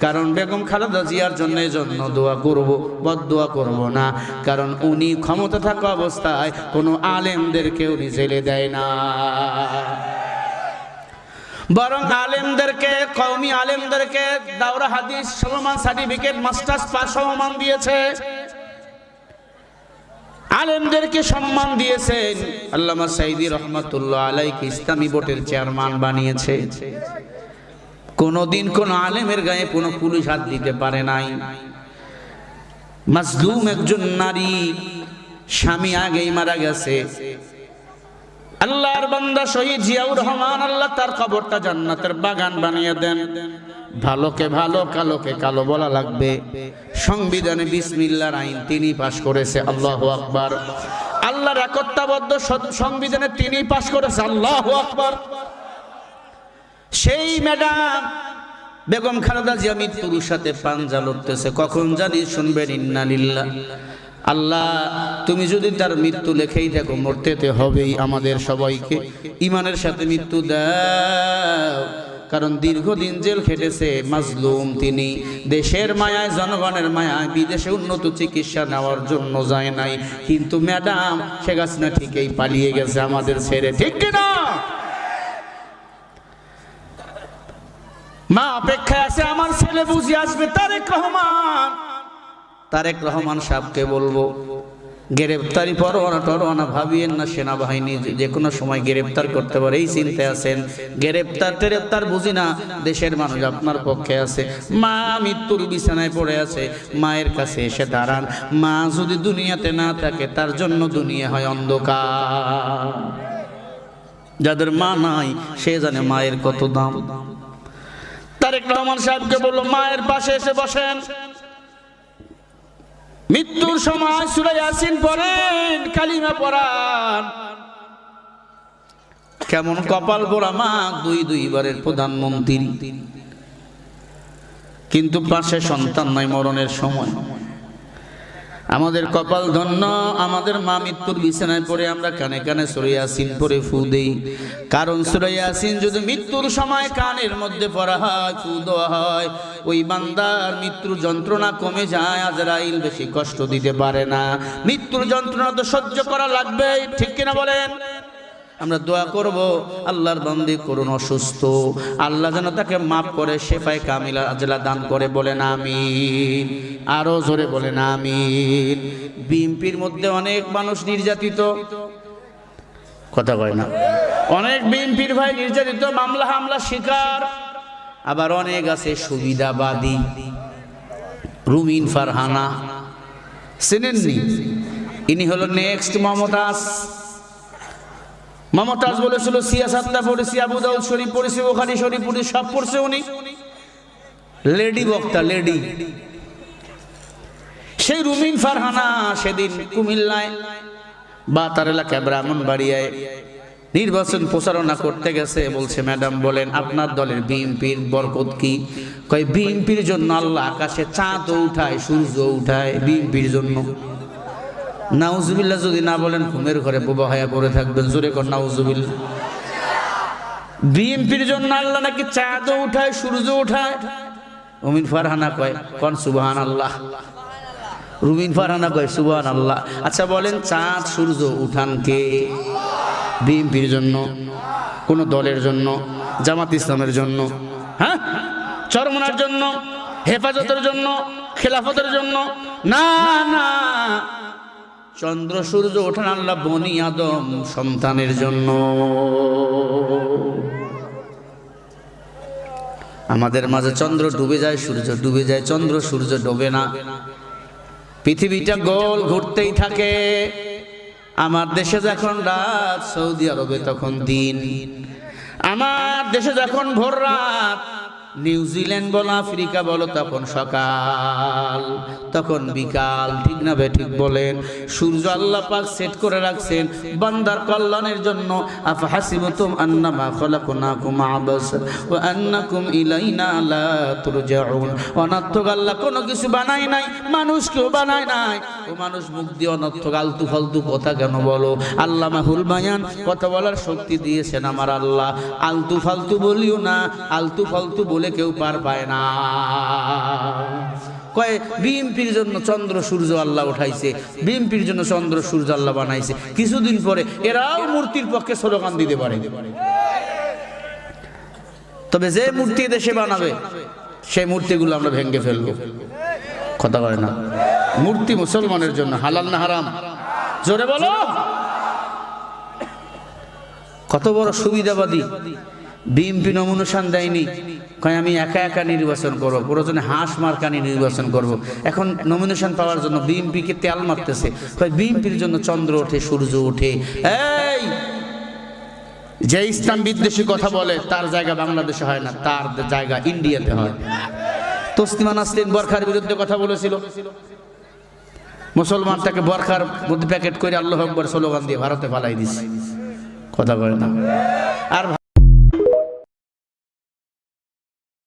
কারণ বেগম খালেদা জিয়ার জন্য দোয়া করব, বদদোয়া করব না, কারণ উনি ক্ষমতা থাকা অবস্থায় কোনো আলেমদেরকে উনি জেলে দেয় না, বরং আলেমদেরকে, কওমি আলেমদেরকে দাওরা হাদিস সমমান সার্টিফিকেট, মাস্টার্স পাস সমমান দিয়েছে, আলেমদেরকে সম্মান দিয়েছেন। আল্লামা সাইদি রহমাতুল্লাহ আলাইহি ইসলামী বোর্ডের চেয়ারম্যান বানিয়েছে। কোনদিন কোন আলেমের গায়ে কোনো পুলিশ হাত দিতে পারে নাই। মাজলুম একজন নারী, স্বামী আগেই মারা গেছে, আল্লাহর বান্দা শহীদ জিয়াউর রহমান, আল্লাহ তার কবরটা জান্নাতের বাগান বানিয়ে দেন। ভালোকে ভালো, কালোকে কালো বলা লাগবে। সংবিধানে বিসমিল্লাহর আইন তিনি পাশ করেছে, আল্লাহু আকবার। আল্লাহর একত্ববদ্ধ সংবিধানে তিনি পাশ করেছে, আল্লাহু আকবার। সেই ম্যাডাম বেগম খালেদা জিয়া মৃত্যুর সাথে পাঞ্জা লড়তেছে, কখন জানি শুনবেন ইন্না লিল্লাহ। আল্লাহ তুমি যদি তার মৃত্যু লেখেই থাকো, মরতে হবেই আমাদের সবাইকে, ইমানের সাথে মৃত্যু দাও। কারণ দীর্ঘদিন জেল খেটেছে, মাজলুম তিনি, দেশের মায়ায়, জনগণের মায়ায় বিদেশে উন্নত চিকিৎসা নেওয়ার জন্য যায় নাই, কিন্তু ম্যাডাম শেখ হাসিনা ঠিকই পালিয়ে গেছে আমাদের ছেড়ে, ঠিক কিনা? মা অপেক্ষায় আছে, আমার ছেলে বুঝে আসবে। তারেক রহমান সাহেবকে বলবো, গ্রেপ্তারি পরোয়ানা ভাবিয়েন না, সেনাবাহিনী যে কোনো সময় গ্রেপ্তার করতে পারে, এই চিন্তায় আছেন। গ্রেপ্তার বুঝি না, দেশের মানুষ আপনার পক্ষে আছে। মা মৃত্যুর বিছানায় পড়ে আছে, মায়ের কাছে এসে দাঁড়ান। মা যদি দুনিয়াতে না থাকে, তার জন্য দুনিয়া হয় অন্ধকার। যাদের মা নাই সে জানে মায়ের কত দাম। তারেক রহমান সাহেবকে বলল, মায়ের পাশে এসে বসেন, মৃত্যুর সময় সূরা ইয়াসিন পড়েন, কালিমা পড়ান। কেমন কপাল পোড়া মা, দুইবারের প্রধানমন্ত্রী, কিন্তু পাশে সন্তান নাই মরণের সময়। আমাদের কপাল ধন্য, আমাদের মা মৃত্যুর বিছানায় পড়ে আমরা কানে কানে সূরা ইয়াসিন পড়ে ফু দেই। কারণ সূরা ইয়াসিন যদি মৃত্যুর সময় কানের মধ্যে পড়া হয়, ফু দেওয়া হয়, ওই বান্দার মৃত্যুর যন্ত্রণা কমে যায়, আজরাইল বেশি কষ্ট দিতে পারে না। মৃত্যুর যন্ত্রণা তো সহ্য করা লাগবে, ঠিক কিনা বলেন? আমরা দোয়া করব, আল্লাহর বান্দি করুন অসুস্থ, আল্লাহ যেন তাকে মাফ করে শেফায়ে কামিলা আজলা দান করে, বলেন আমিন। আরো জোরে বলেন আমিন। বিএনপির মধ্যে অনেক মানুষ নির্যাতিত, কথা কয় না, অনেক বিএনপির ভাই নির্যাতিত, মামলা হামলা শিকার। আবার অনেক আছে সুবিধাবাদী। রুমিন ফারহানা চেনেননি? ইনি হলো নেক্সট মমতাজ। মমতাজ বলেছিল সিয়াসাতটা পড়েছি, আবু দাউদ শরীফ পড়েছি, বুখারী শরীফ পড়েছি, সব পড়ছে উনি। লেডি বক্তা, লেডি। সেই রুমিন ফারহানা সেদিন কুমিল্লায় বা তার এলাকায় ব্রাহ্মণবাড়িয়ায় নির্বাচন প্রচারণা করতে গেছে। বলছে, ম্যাডাম বলেন আপনার দলের বিএনপির বরকত কি? কয়, বিএনপির জন্য আল্লাহ আকাশে চাঁদও উঠায়, সূর্য উঠায়, বিএনপির জন্য। নাউজুবিল্লাহ যদি না বলেন ঘুমের ঘরে বোবা হয়ে পড়ে থাকবেন, জোরে কর নাউজুবিল্লাহ। বিএনপির জন্য আল্লাহ নাকি চাঁদও উঠায়, সূর্য উঠায়। রুমিন ফারহানা কয়, কোন সুবহানাল্লাহ। রুমিন ফারহানা কয় সুবহানাল্লাহ। আচ্ছা বলেন, চাঁদ সূর্য উঠান কে? বিএনপির জন্য, কোন দলের জন্য? জামাত ইসলামের জন্য? হ্যাঁ, চরমনার জন্য, হেফাজতের জন্য, খেলাফতের জন্য? না না, চন্দ্র সূর্য ওঠান আল্লাহ বনি আদম সন্তানের জন্য। আমাদের মাঝে চন্দ্র ডুবে যায়, সূর্য ডুবে যায়, চন্দ্র সূর্য ডোবে না। পৃথিবীটা গোল ঘুরতেই থাকে। আমার দেশে যখন রাত, সৌদি আরবে তখন দিন। আমার দেশে যখন ভোর রাত, নিউজিল্যান্ড বলো, আফ্রিকা বলো, তখন সকাল, তখন বিকাল, ঠিক না ভাই? ঠিক বলেন। সূর্য আল্লাহ পাক সেট করে রাখছেন বান্দার কল্যাণের জন্য। আফহাসিবতুম আন্নামা খলাকনাকুম আবাসা ওয়া আন্নাকুম ইলাইনা লা তুরজাউন। অনর্থক আল্লাহ কোনো কিছু বানায় নাই, মানুষকেও বানায় নাই। ও মানুষ মুখ দিয়ে অনর্থক আলতু ফালতু কথা কেন বলো? আল্লামা হুল বায়ান, কথা বলার শক্তি দিয়েছেন আমার আল্লাহ। আলতু ফালতু বলিও না, আলতু ফালতু বলে কেউ পার পায় না। কয় বিএমপির জন্য চন্দ্র সূর্য আল্লাহ উঠাইছে, বিএমপির জন্য চন্দ্র সূর্য আল্লাহ বানাইছে। কিছুদিন পরে এরাও মূর্তির পক্ষে স্লোগান দিতে পারে। তবে যে মূর্তি দেশে বানাবে সেই মূর্তিগুলো আমরা ভেঙে ফেলবো। কথা বলে না? মূর্তি মুসলমানের জন্য হালাল না হারাম? জোরে বলো। কত বড় সুবিধাবাদী। বিএনপি নমিনেশন দেয়নি, কয় আমি একা একা নির্বাচন করবো, প্রয়োজনে হাঁস মার্কানি নির্বাচন করব। এখন নমিনেশন পাওয়ার জন্য বিএনপিকে তেল মারতেছে, কয় বিএনপির জন্য চন্দ্র ওঠে সূর্য ওঠে। এই যে ইসলাম বিদ্বেষী কথা বলে তার জায়গা বাংলাদেশে হয় না, তার জায়গা ইন্ডিয়াতে হয়। তসলিমা নাসরিন বরখার বিরুদ্ধে কথা বলেছিল, মুসলমানটাকে বরখার মধ্যে প্যাকেট করে আল্লাহু আকবার স্লোগান দিয়ে ভারতে পালাই দিছে। কথা বলে না? আর